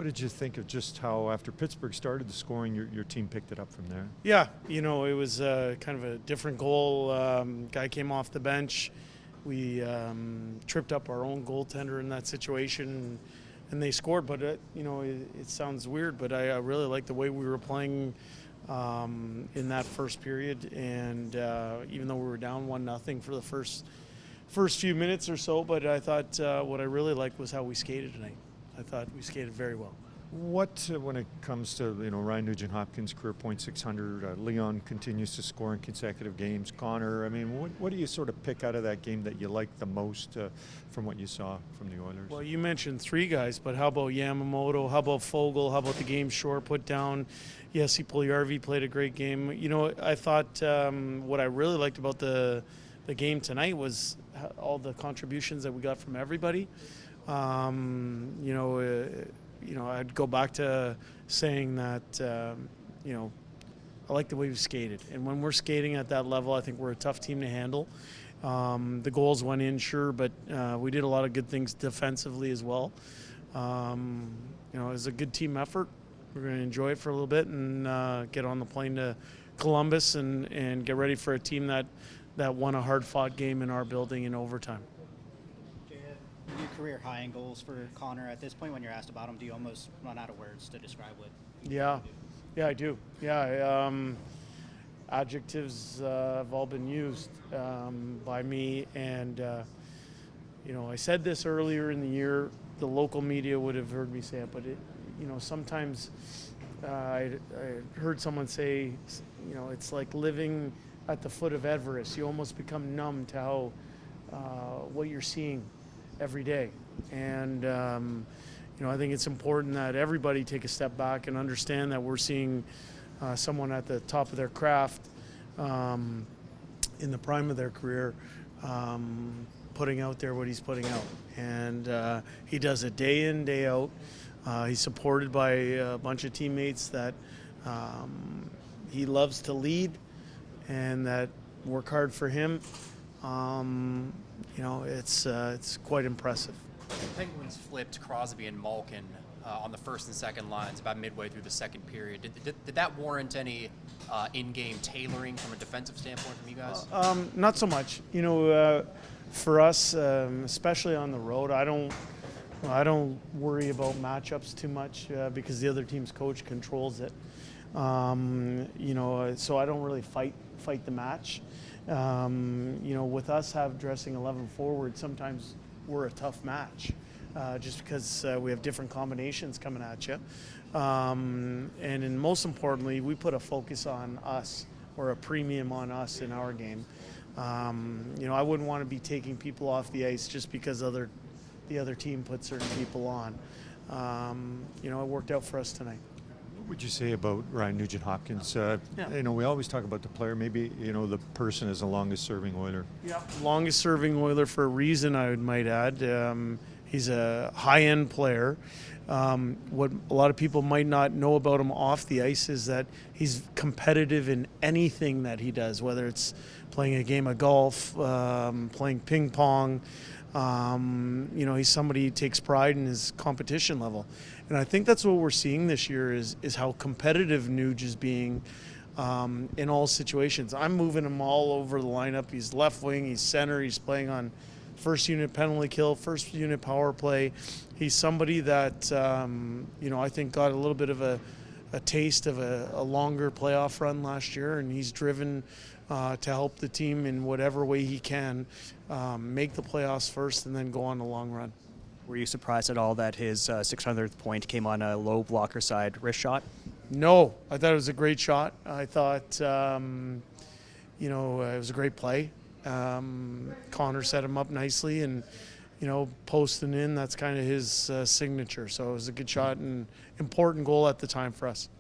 What did you think of just how, after Pittsburgh started the scoring, your team picked it up from there? Yeah, it was kind of a different goal. Guy came off the bench. We tripped up our own goaltender in that situation, and they scored. But it sounds weird, but I really like the way we were playing in that first period. And even though we were down 1-0 for the first few minutes or so, but I thought what I really liked was how we skated tonight. I thought we skated very well. What, when it comes to Ryan Nugent-Hopkins' career point 600, Leon continues to score in consecutive games. Connor, I mean, what do you sort of pick out of that game that you liked the most from what you saw from the Oilers? Well, you mentioned three guys, but how about Yamamoto? How about Fogle? How about the game short put down? Yes, Puljujärvi played a great game. I thought what I really liked about the game tonight was all the contributions that we got from everybody. I'd go back to saying that, I like the way we skated. And when we're skating at that level, I think we're a tough team to handle. The goals went in, sure, but we did a lot of good things defensively as well. It was a good team effort. We're going to enjoy it for a little bit and get on the plane to Columbus and get ready for a team that won a hard-fought game in our building in overtime. New career high in goals for Connor. At this point, when you're asked about him, do you almost run out of words to describe what? Yeah, I do. Yeah, adjectives have all been used by me, and I said this earlier in the year. The local media would have heard me say it, but sometimes I heard someone say, it's like living at the foot of Everest. You almost become numb to how what you're seeing every day. And I think it's important that everybody take a step back and understand that we're seeing someone at the top of their craft in the prime of their career putting out there what he's putting out. And he does it day in, day out. He's supported by a bunch of teammates that he loves to lead and that work hard for him. It's quite impressive. The Penguins flipped Crosby and Malkin on the first and second lines about midway through the second period. Did that warrant any in-game tailoring from a defensive standpoint from you guys? Not so much. For us, especially on the road, I don't worry about matchups too much because the other team's coach controls it. So I don't really fight the match. With us dressing 11 forward, sometimes we're a tough match just because we have different combinations coming at you. And most importantly, we put a focus on us or a premium on us in our game. I wouldn't want to be taking people off the ice just because the other team put certain people on. It worked out for us tonight. What would you say about Ryan Nugent-Hopkins? We always talk about the player. Maybe, the person is the longest-serving Oiler. Yeah, longest-serving Oiler for a reason, I might add. He's a high-end player. What a lot of people might not know about him off the ice is that he's competitive in anything that he does, whether it's playing a game of golf, playing ping pong. He's somebody who takes pride in his competition level. And I think that's what we're seeing this year is how competitive Nuge is being in all situations. I'm moving him all over the lineup. He's left wing, he's center, he's playing on first unit penalty kill, first unit power play. He's somebody that, I think got a little bit of a taste of a longer playoff run last year, and he's driven to help the team in whatever way he can make the playoffs first and then go on the long run. Were you surprised at all that his 600th point came on a low blocker side wrist shot? No, I thought it was a great shot. I thought, it was a great play. Connor set him up nicely and, posting in, that's kind of his signature. So it was a good shot and important goal at the time for us.